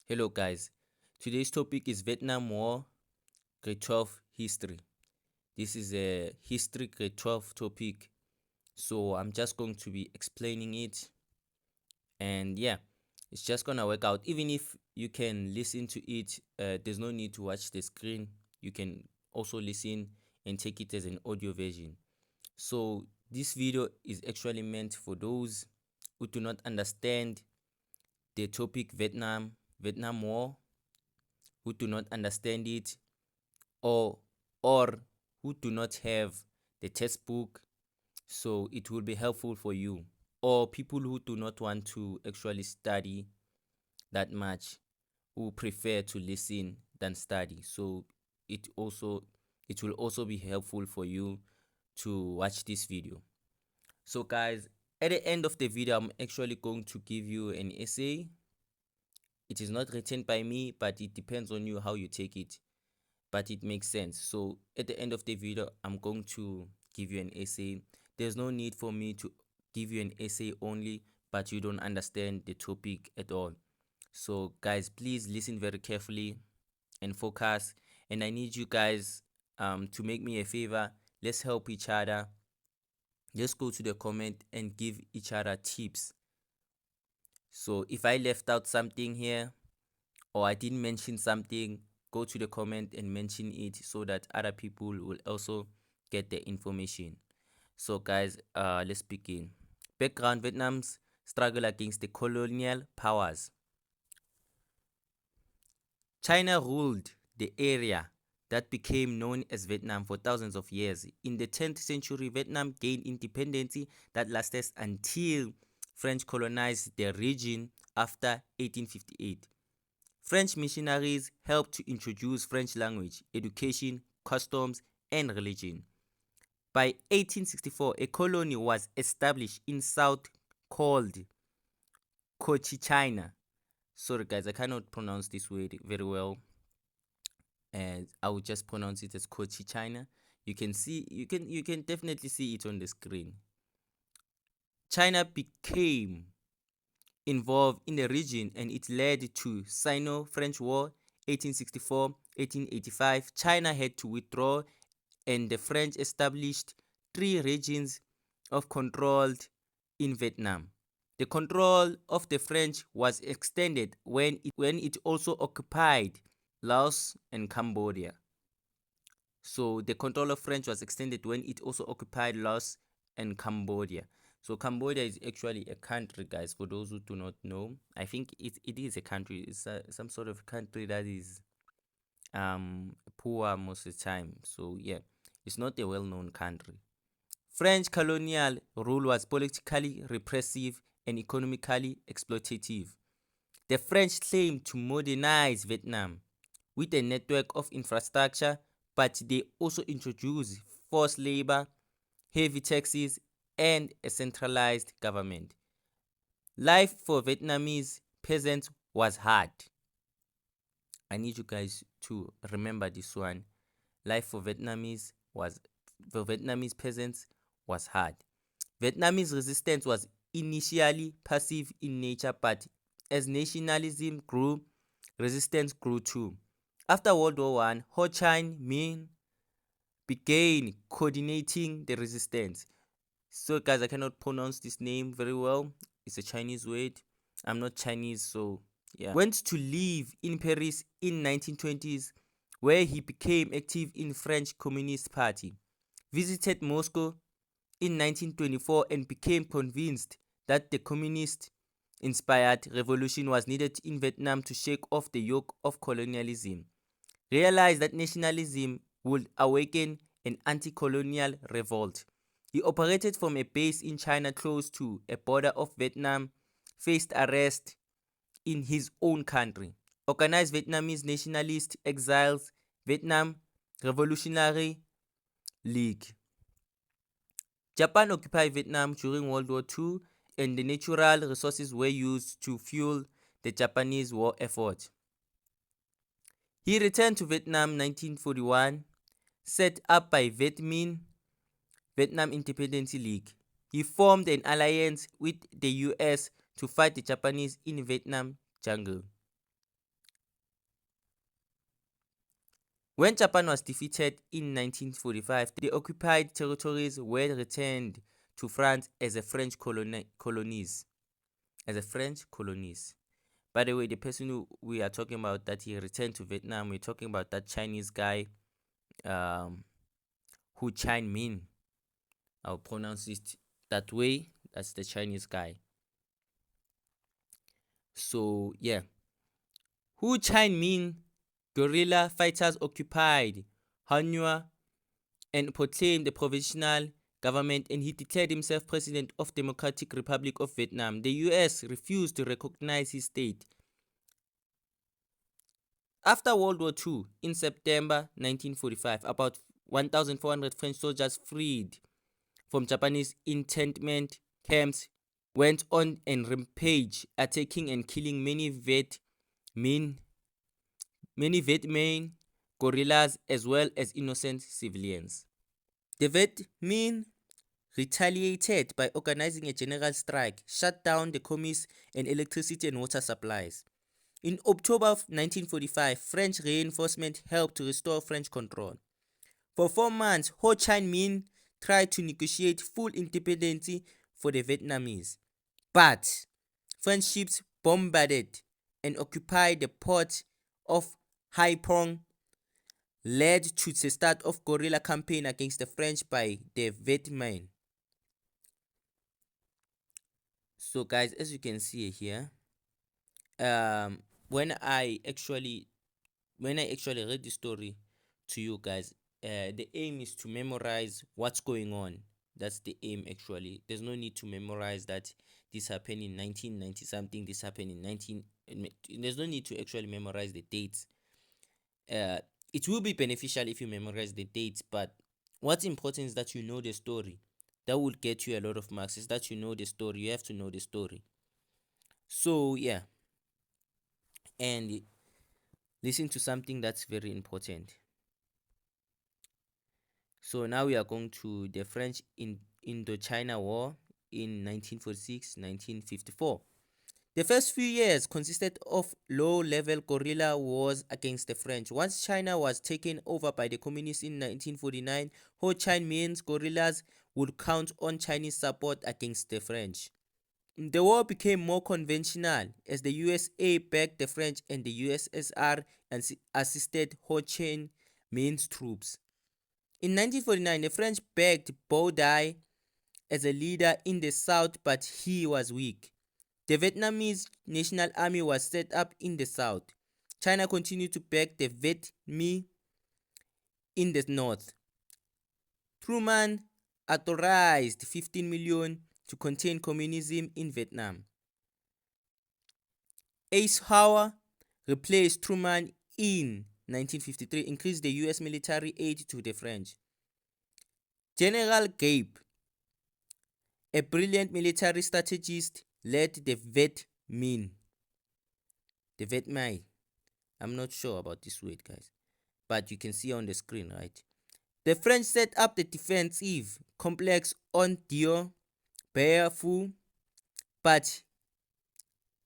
Hello guys, today's topic is Vietnam War, grade 12 history. This is a history grade 12 topic, so I'm just going to be explaining it, and yeah, it's just gonna work out. Even if you can listen to it, there's no need to watch the screen. You can also listen and take it as an audio version. So this video is actually meant for those who do not understand the topic Vietnam War, who do not understand it, or or who do not have the textbook, so it will be helpful for you, or people who do not want to actually study that much, who prefer to listen than study. So it will also be helpful for you to watch this video. So guys, at the end of the video, I'm actually going to give you an essay. It is not written by me, but it depends on you how you take it, but it makes sense. So at the end of the video, I'm going to give you an essay. There's no need for me to give you an essay only, but you don't understand the topic at all. So guys, please listen very carefully and focus. And I need you guys to make me a favor. Let's help each other. Let's go to the comment and give each other tips. So if I left out something here, or I didn't mention something, go to the comment and mention it so that other people will also get the information. So guys, let's begin. Background: Vietnam's struggle against the colonial powers. China ruled the area that became known as Vietnam for thousands of years. In the 10th century, Vietnam gained independence that lasted until French colonized the region after 1858. French missionaries helped to introduce French language, education, customs, and religion. By 1864, a colony was established in South called Cochinchina. Sorry guys, I cannot pronounce this word very well, and I will just pronounce it as Cochinchina. You can definitely see it on the screen. China became involved in the region, and it led to Sino-French War 1864-1885. China had to withdraw, and the French established 3 regions of control in Vietnam. The control of the French was extended when it also occupied Laos and Cambodia. So the control of French was extended when it also occupied Laos and Cambodia. So Cambodia is actually a country, guys, for those who do not know. I think it is a country. It's some sort of country that is poor most of the time. So yeah, it's not a well-known country. French colonial rule was politically repressive and economically exploitative. The French claimed to modernize Vietnam with a network of infrastructure, but they also introduced forced labor, heavy taxes, and a centralized government. Life for Vietnamese peasants was hard. I need you guys to remember this one. Life for Vietnamese peasants was hard. Vietnamese resistance was initially passive in nature, but as nationalism grew, resistance grew too. After World War I, Ho Chi Minh began coordinating the resistance. So guys, I cannot pronounce this name very well. It's a Chinese word. I'm not Chinese, so yeah. Went to live in Paris in 1920s, where he became active in French Communist Party. Visited Moscow in 1924 and became convinced that the communist-inspired revolution was needed in Vietnam to shake off the yoke of colonialism. Realized that nationalism would awaken an anti-colonial revolt. He operated from a base in China close to a border of Vietnam, faced arrest in his own country, organized Vietnamese nationalist exiles, Vietnam Revolutionary League. Japan occupied Vietnam during World War II, and the natural resources were used to fuel the Japanese war effort. He returned to Vietnam 1941, set up by Viet Minh, Vietnam Independence League. He formed an alliance with the US to fight the Japanese in Vietnam jungle. When Japan was defeated in 1945, the occupied territories were returned to France as a French colonies. By the way, the person who we are talking about that he returned to Vietnam, we're talking about that Chinese guy, Hu Min. I'll pronounce it that way. That's the Chinese guy. So yeah, Hu Min guerrilla fighters occupied Hanoi and proclaimed the provisional government, and he declared himself president of Democratic Republic of Vietnam. The US refused to recognize his state. After World War II, in September 1945, about 1,400 French soldiers freed from Japanese internment camps went on a rampage, attacking and killing many Viet Minh guerrillas as well as innocent civilians. The Viet Minh retaliated by organizing a general strike, shut down the commerce and electricity and water supplies. In October of 1945, French reinforcement helped to restore French control. For 4 months, Ho Chi Minh tried to negotiate full independence for the Vietnamese, but French ships bombarded and occupied the port of Haiphong, led to the start of guerrilla campaign against the French by the Viet Minh. So guys, as you can see here, when I actually read the story to you guys, the aim is to memorize what's going on. That's the aim actually. There's no need to memorize that this happened in 1990 something, this happened in 19. There's no need to actually memorize the dates. It will be beneficial if you memorize the dates, but what's important is that you know the story. That will get you a lot of marks, is that you know the story. You have to know the story. So yeah, and listen to something that's very important. So now we are going to the French Indochina War in 1946-1954. The first few years consisted of low-level guerrilla wars against the French. Once China was taken over by the communists in 1949, Ho Chi Minh's guerrillas would count on Chinese support against the French. The war became more conventional as the USA backed the French and the USSR assisted Ho Chi Minh's troops. In 1949, the French backed Bo Dai as a leader in the south, but he was weak. The Vietnamese National Army was set up in the south. China continued to back the Viet Minh in the north. Truman authorized 15 million to contain communism in Vietnam. Eisenhower replaced Truman in 1953, increased the US military aid to the French. General Gabe, a brilliant military strategist, led the Viet Minh. The Viet Minh. I'm not sure about this word, guys, but you can see on the screen, right? The French set up the defensive complex on Dio Baie Phu, but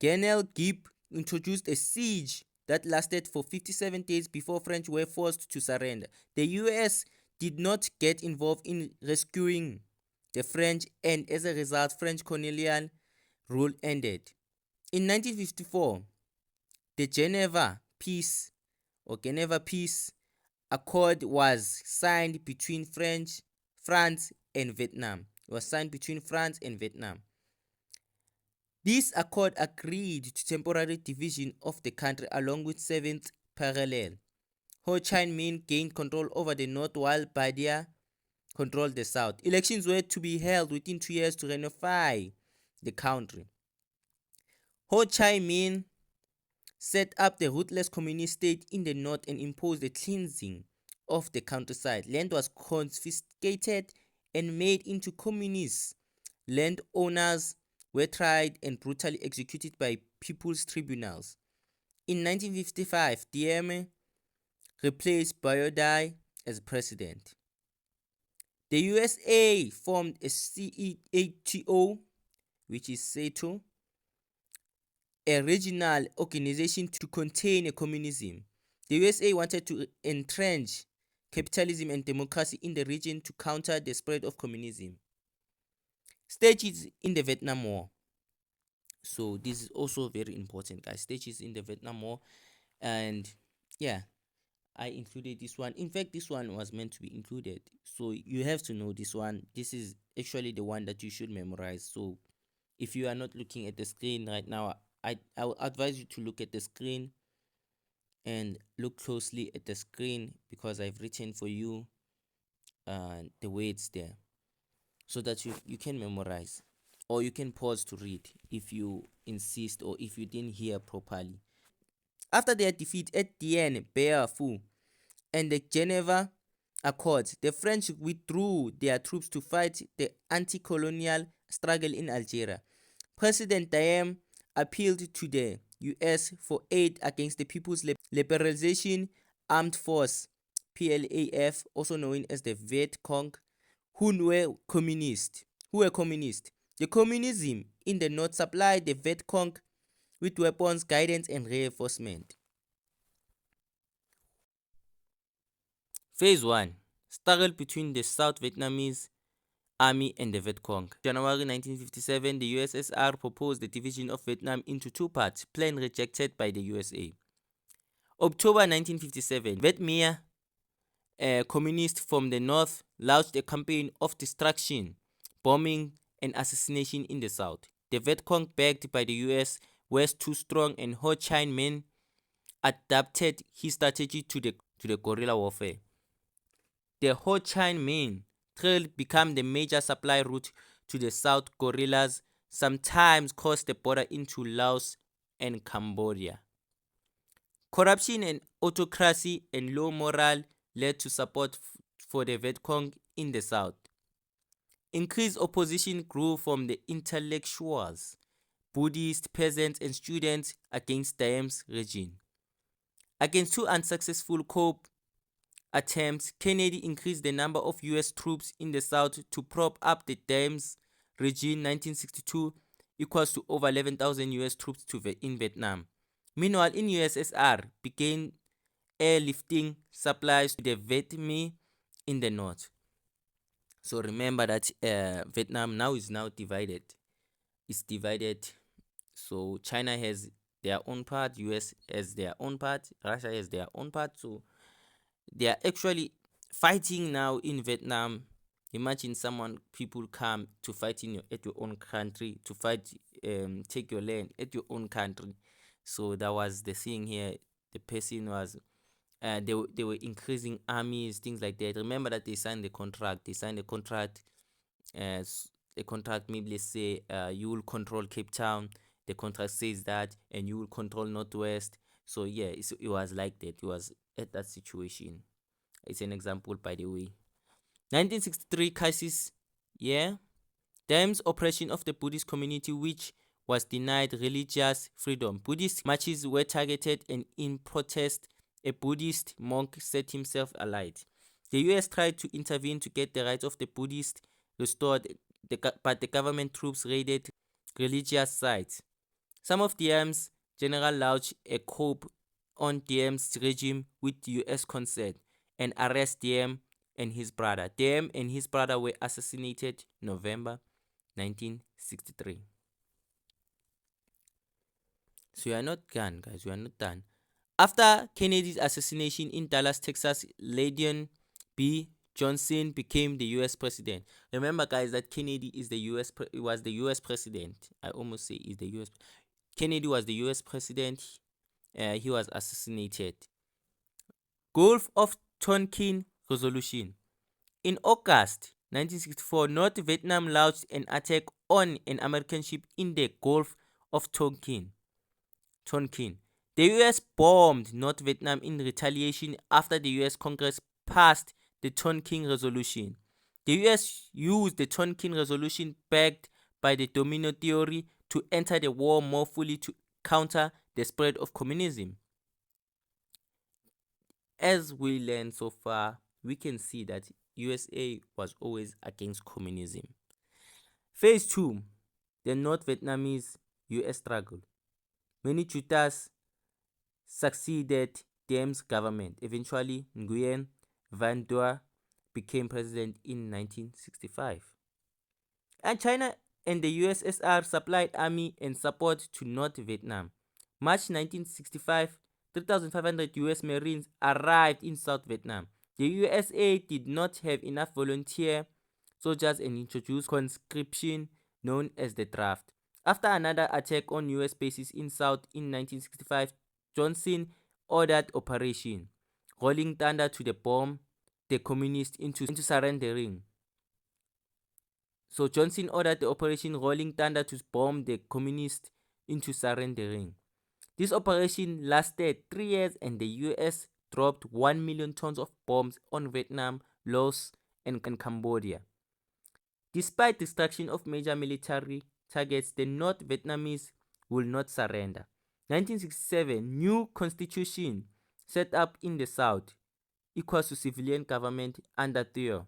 General Gibb introduced a siege that lasted for 57 days before French were forced to surrender. The US did not get involved in rescuing the French, and as a result, French colonial rule ended. In 1954, the Geneva Peace Accord was signed between France and Vietnam. This accord agreed to temporary division of the country along with 7th parallel. Ho Chi Minh gained control over the north while Ba Dai controlled the south. Elections were to be held within 2 years to reunify the country. Ho Chi Minh set up the ruthless communist state in the north and imposed the cleansing of the countryside. Land was confiscated and made into communists. Landowners were tried and brutally executed by people's tribunals. In 1955, Diem replaced Bo Dai as president. The USA formed a CEATO, which is SATO, a regional organization to contain communism. The USA wanted to entrench capitalism and democracy in the region to counter the spread of communism. Stages in the Vietnam War. So this is also very important, guys. Stages in the Vietnam War. And yeah, I included this one. In fact, this one was meant to be included. So you have to know this one. This is actually the one that you should memorize. So if you are not looking at the screen right now, I will advise you to look at the screen and look closely at the screen, because I've written for you the words there so that you can memorize, or you can pause to read if you insist or if you didn't hear properly. After their defeat at Dien Bien Phu and the Geneva Accords, the French withdrew their troops to fight the anti-colonial struggle in Algeria. President Diem appealed to the US for aid against the People's Liberalization Armed Force (PLAF), also known as the Viet Cong, who were communist. The communism in the north supplied the Viet Cong with weapons, guidance, and reinforcement. Phase 1: Struggle between the South Vietnamese Army and the Viet Cong. January 1957, the USSR proposed the division of Vietnam into two parts, plan rejected by the USA. October 1957, Viet Minh, communists from the north, launched a campaign of destruction, bombing, and assassination in the south. The Viet Cong, backed by the US, were too strong, and Ho Chi Minh adapted his strategy to the guerrilla warfare. The Ho Chi Minh Trail became the major supply route to the South. Guerrillas sometimes crossed the border into Laos and Cambodia. Corruption and autocracy and low morale led to support for the Viet Cong in the South. Increased opposition grew from the intellectuals, Buddhists, peasants, and students against Diem's regime. Against two unsuccessful coup attempts, Kennedy increased the number of US troops in the South to prop up the Diem's regime. 1962 equals to over 11,000 US troops in Vietnam. Meanwhile, in USSR began airlifting supplies to the Viet Minh in the north. So remember that Vietnam is now divided. It's divided. So China has their own part, US has their own part, Russia has their own part. So they are actually fighting now in Vietnam. Imagine people come to fight at your own country, to fight, take your land at your own country. So that was the thing here. The person was, they were increasing armies, things like that. Remember that they signed the contract. As the contract, maybe let's say you will control Cape Town. The contract says that, and you will control Northwest. So yeah, it was like that. It was at that situation. It's an example, by the way. 1963 crisis. Yeah. Diem's oppression of the Buddhist community, which was denied religious freedom. Buddhist marches were targeted, and in protest, a Buddhist monk set himself alight. The US tried to intervene to get the rights of the Buddhists restored, but the government troops raided religious sites. Some of Diem's generals launched a coup on Diem's regime with US consent and arrest Diem and his brother. Diem and his brother were assassinated November 1963. So you are not done, guys. You are not done. After Kennedy's assassination in Dallas, Texas, Lyndon B. Johnson became the U.S. president. Remember, guys, that Kennedy is was the U.S. president. I almost say is the U.S. Kennedy was the U.S. president. He was assassinated. Gulf of Tonkin Resolution. In August 1964, North Vietnam launched an attack on an American ship in the Gulf of Tonkin. The US bombed North Vietnam in retaliation after the US Congress passed the Tonkin Resolution. The US used the Tonkin Resolution, backed by the domino theory, to enter the war more fully to counter the spread of communism. As we learned so far, we can see that USA was always against communism. Phase 2, the North Vietnamese US struggle. Many Chutas succeeded Diem's government. Eventually, Nguyen Van Dua became president in 1965. And China and the USSR supplied army and support to North Vietnam. March 1965, 3,500 US Marines arrived in South Vietnam. The USA did not have enough volunteer soldiers and introduced conscription known as the draft. After another attack on US bases in South in 1965, Johnson ordered Operation Rolling Thunder to bomb the communists into surrendering. So Johnson ordered the Operation Rolling Thunder to bomb the communists into surrendering. This operation lasted 3 years and the US dropped 1 million tons of bombs on Vietnam, Laos, and Cambodia. Despite destruction of major military targets, the North Vietnamese will not surrender. 1967, new constitution set up in the South, equals to civilian government under Thieu.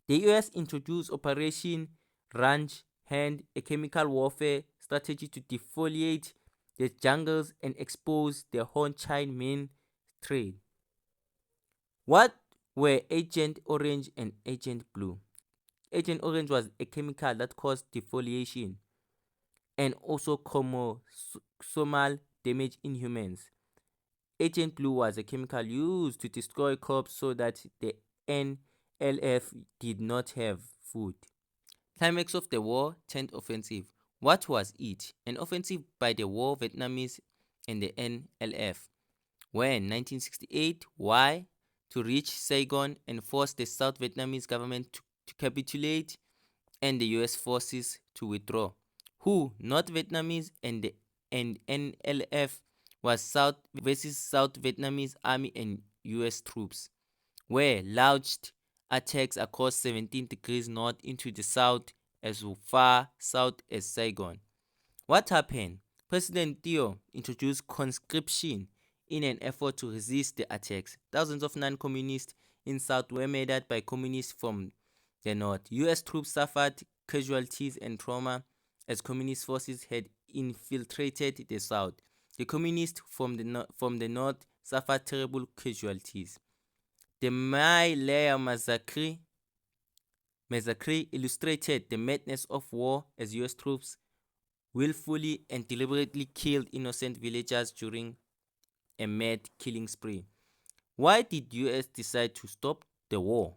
The US introduced Operation Ranch Hand, a chemical warfare strategy to defoliate the jungles and expose the Ho Chi Minh Trail. What were Agent Orange and Agent Blue? Agent Orange was a chemical that caused defoliation and also chromosomal damage in humans. Agent Blue was a chemical used to destroy crops so that the NLF did not have food. Climax of the war, 10th offensive. What was it? An offensive by the war Vietnamese and the NLF. When? 1968. Why? To reach Saigon and force the South Vietnamese government to capitulate and the US forces to withdraw. Who? North Vietnamese and NLF was South versus South Vietnamese army and US troops. Where? Launched attacks across 17 degrees north into the south as far south as Saigon. What happened? President Thieu introduced conscription in an effort to resist the attacks. Thousands of non-communists in South were murdered by communists from the north. US troops suffered casualties and trauma as communist forces had infiltrated the south. The communists from the north suffered terrible casualties. The My Lai massacre illustrated the madness of war as US troops willfully and deliberately killed innocent villagers during a mad killing spree. Why did US decide to stop the war?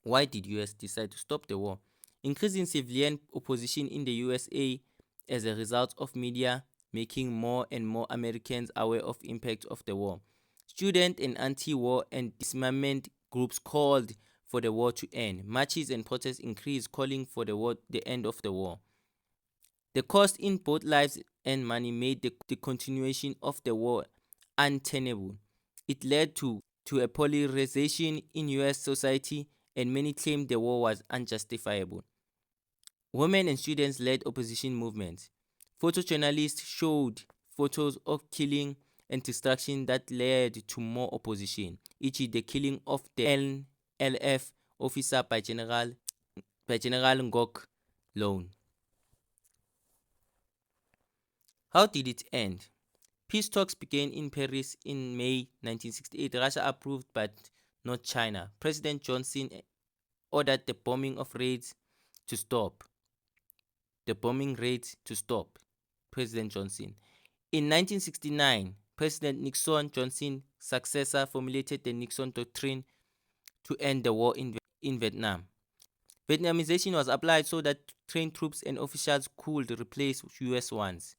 Why did US decide to stop the war? Increasing civilian opposition in the USA as a result of media making more and more Americans aware of the impact of the war. Student and anti-war and disarmament groups called for the war to end. Marches and protests increased, calling for the end of the war. The cost in both lives and money made the continuation of the war untenable. It led to a polarization in US society, and many claimed the war was unjustifiable. Women and students led opposition movements. Photojournalists showed photos of killing and destruction that led to more opposition, e.g. the killing of the NLF officer by General Ngoc Loan. How did it end? Peace talks began in Paris in May 1968. Russia approved but not China. President Johnson ordered the bombing raids to stop. President Johnson. In 1969, President Nixon, Johnson's successor, formulated the Nixon Doctrine to end the war in Vietnam. Vietnamization was applied so that trained troops and officials could replace USA ones.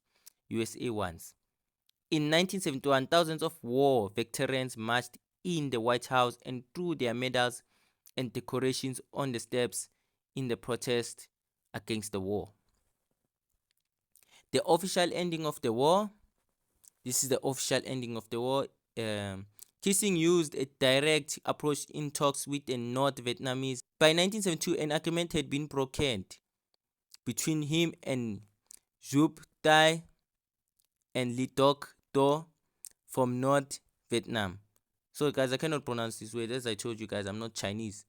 In 1971, thousands of war veterans marched in the White House and threw their medals and decorations on the steps in the protest against the war. The official ending of the war. This is the official ending of the war. Kissing used a direct approach in talks with the North Vietnamese. By 1972, an agreement had been brokered between him and Duc Thai and Le Duc Do from North Vietnam. So guys, I cannot pronounce this word. As I told you guys, I'm not Chinese.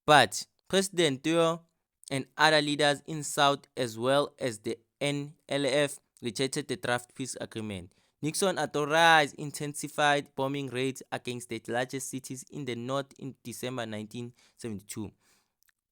But President Thieu and other leaders in South as well as the NLF rejected the draft peace agreement. Nixon authorized intensified bombing raids against the largest cities in the north in December 1972.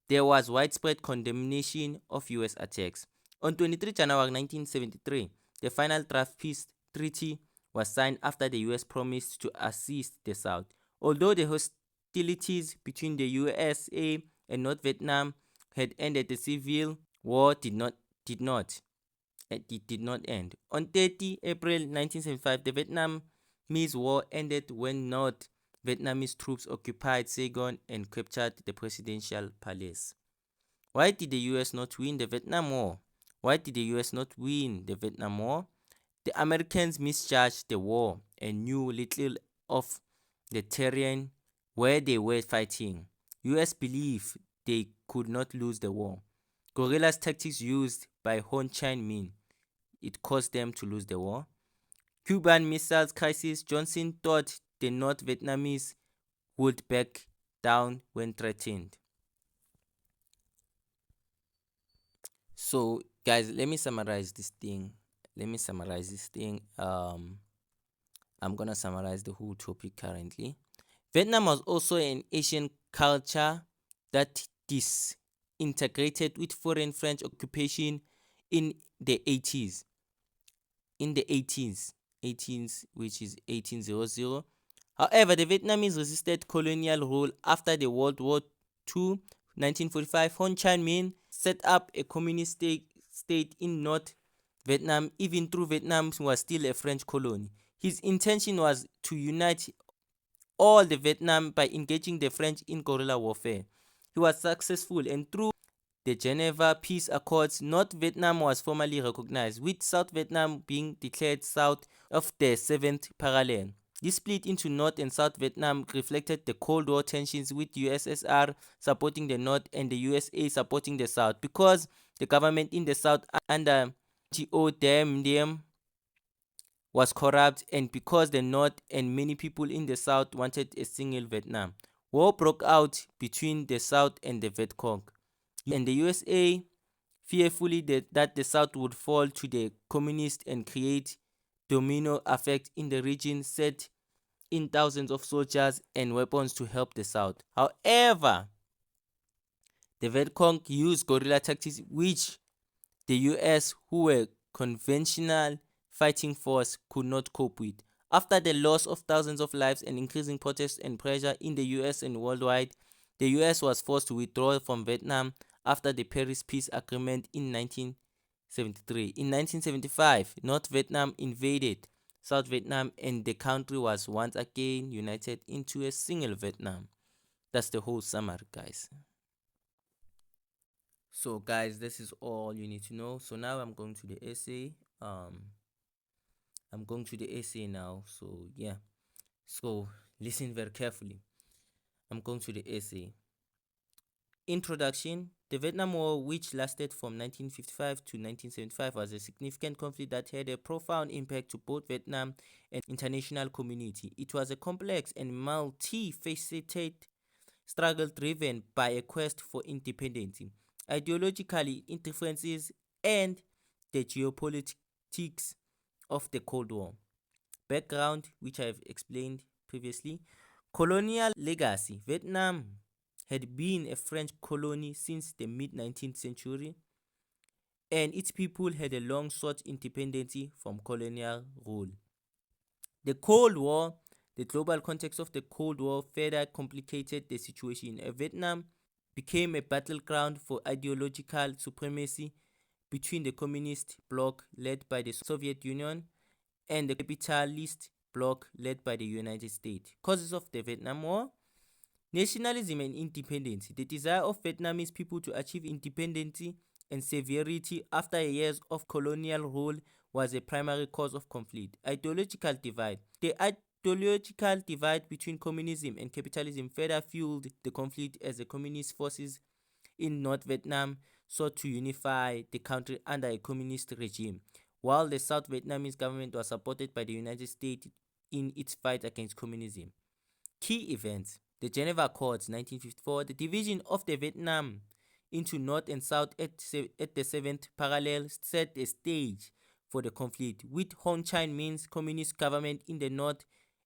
There was widespread condemnation of US attacks. On 23 January 1973, the final draft peace treaty was signed after the US promised to assist the South. Although the hostilities between the USA and North Vietnam had ended, the civil war did not end. On 30 April 1975, the Vietnamese War ended when North Vietnamese troops occupied Saigon and captured the presidential palace. Why did the US not win the Vietnam War? The Americans misjudged the war and knew little of the terrain where they were fighting. US believed they could not lose the war. Guerrilla tactics used by Ho Chi Minh, it caused them to lose the war. Cuban Missile Crisis, Johnson thought the North Vietnamese would back down when threatened. So guys, let me summarize this thing. I'm gonna summarize the whole topic currently. Vietnam was also an Asian culture that disintegrated with foreign French occupation in the 80s. Which is 1800. However, the Vietnamese resisted colonial rule after the World War II. 1945, Ho Chi Minh set up a communist state in North Vietnam, even though Vietnam was still a French colony. His intention was to unite all the Vietnam by engaging the French in guerrilla warfare. He was successful, and through the Geneva Peace Accords, North Vietnam was formally recognized, with South Vietnam being declared south of the 7th parallel. This split into North and South Vietnam reflected the Cold War tensions, with USSR supporting the North and the USA supporting the South, because the government in the South under Ngo Diem was corrupt, and because the North and many people in the South wanted a single Vietnam. War broke out between the South and the Viet Cong, and the USA, fearfully that the South would fall to the communists and create domino effect in the region, set in thousands of soldiers and weapons to help the South. However, the Viet Cong used guerrilla tactics which the US, who were conventional fighting force, could not cope with. After the loss of thousands of lives and increasing protests and pressure in the US and worldwide, the US was forced to withdraw from Vietnam after the Paris Peace Agreement in 1973. In 1975, North Vietnam invaded South Vietnam, and the country was once again united into a single Vietnam. That's the whole summary, guys. So guys, this is all you need to know. So now I'm going to the essay. I'm going to the essay now. So yeah. So listen very carefully. I'm going to the essay. Introduction. The Vietnam War, which lasted from 1955 to 1975, was a significant conflict that had a profound impact to both Vietnam and international community. It was a complex and multifaceted struggle driven by a quest for independence, ideologically differences, and the geopolitics of the Cold War. Background, which I've explained previously. Colonial legacy. Vietnam had been a French colony since the mid-19th century, and its people had a long sought independence from colonial rule. The Cold War. The global context of the Cold War further complicated the situation. Vietnam became a battleground for ideological supremacy between the communist bloc led by the Soviet Union and the capitalist bloc led by the United States. Causes of the Vietnam War. Nationalism and independence. The desire of Vietnamese people to achieve independence and severity after years of colonial rule was a primary cause of conflict. Ideological divide. The ideological divide between communism and capitalism further fueled the conflict as the communist forces in North Vietnam sought to unify the country under a communist regime, while the South Vietnamese government was supported by the United States in its fight against communism. Key events. The Geneva Accords, 1954. The division of the Vietnam into North and South at the 7th parallel set the stage for the conflict, with Ho Chi Minh's communist government in the north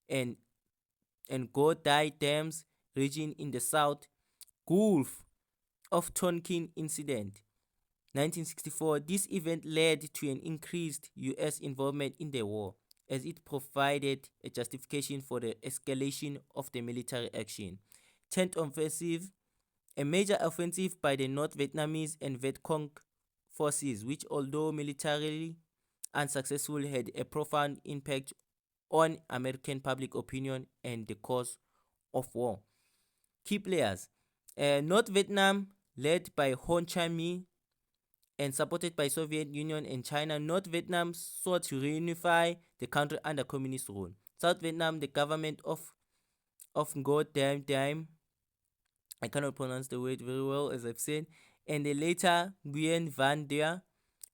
and Go Dai Dams region in the south. Gulf of Tonkin incident 1964. This event led to an increased US involvement in the war, as it provided a justification for the escalation of the military action. 10th offensive, a major offensive by the North Vietnamese and Viet Cong forces, which, although militarily unsuccessful, had a profound impact on American public opinion and the cause of war. Key players: North Vietnam, led by Ho Chi Minh and supported by Soviet Union and China. North Vietnam sought to reunify the country under communist rule. South Vietnam, the government of Ngo Diem Diem, I cannot pronounce the word very well, as I've said, and the later Nguyen Van Der,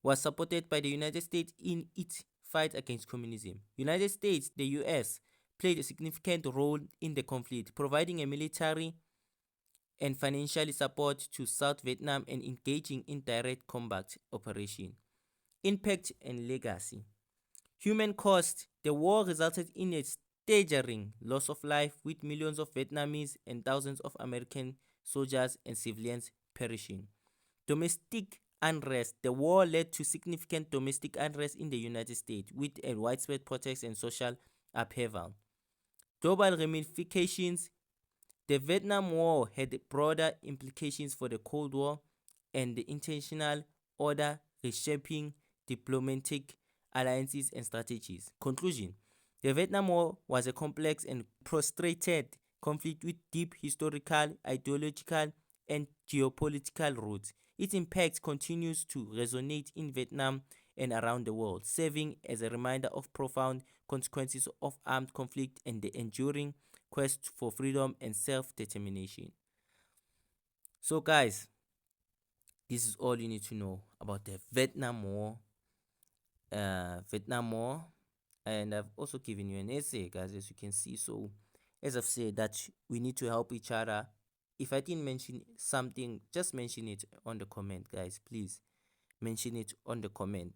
was supported by the United States in its fight against communism. United States, the US, played a significant role in the conflict, providing a military and financial support to South Vietnam and engaging in direct combat operation. Impact and legacy. Human cost. The war resulted in a staggering loss of life, with millions of Vietnamese and thousands of American soldiers and civilians perishing. Domestic unrest. The war led to significant domestic unrest in the United States, with a widespread protest and social upheaval. Global ramifications. The Vietnam War had broader implications for the Cold War and the international order, reshaping diplomatic alliances and strategies. Conclusion: the Vietnam War was a complex and protracted conflict with deep historical, ideological, and geopolitical roots. Its impact continues to resonate in Vietnam and around the world, serving as a reminder of profound consequences of armed conflict and the enduring quest for freedom and self-determination. So guys, this is all you need to know about the Vietnam War. And I've also given you an essay, guys, as you can see. So as I've said, that we need to help each other. If I didn't mention something, just mention it on the comment, guys. Please mention it on the comment.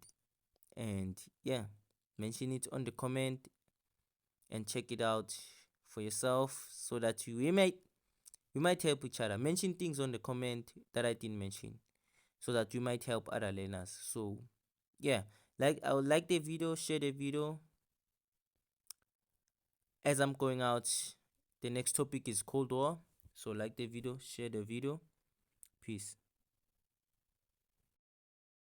And yeah, mention it on the comment and check it out for yourself, so that we might help each other. Mention things on the comment that I didn't mention, so that you might help other learners. So yeah, I would like the video, share the video. As I'm going out, the next topic is Cold War. So like the video, share the video. Peace.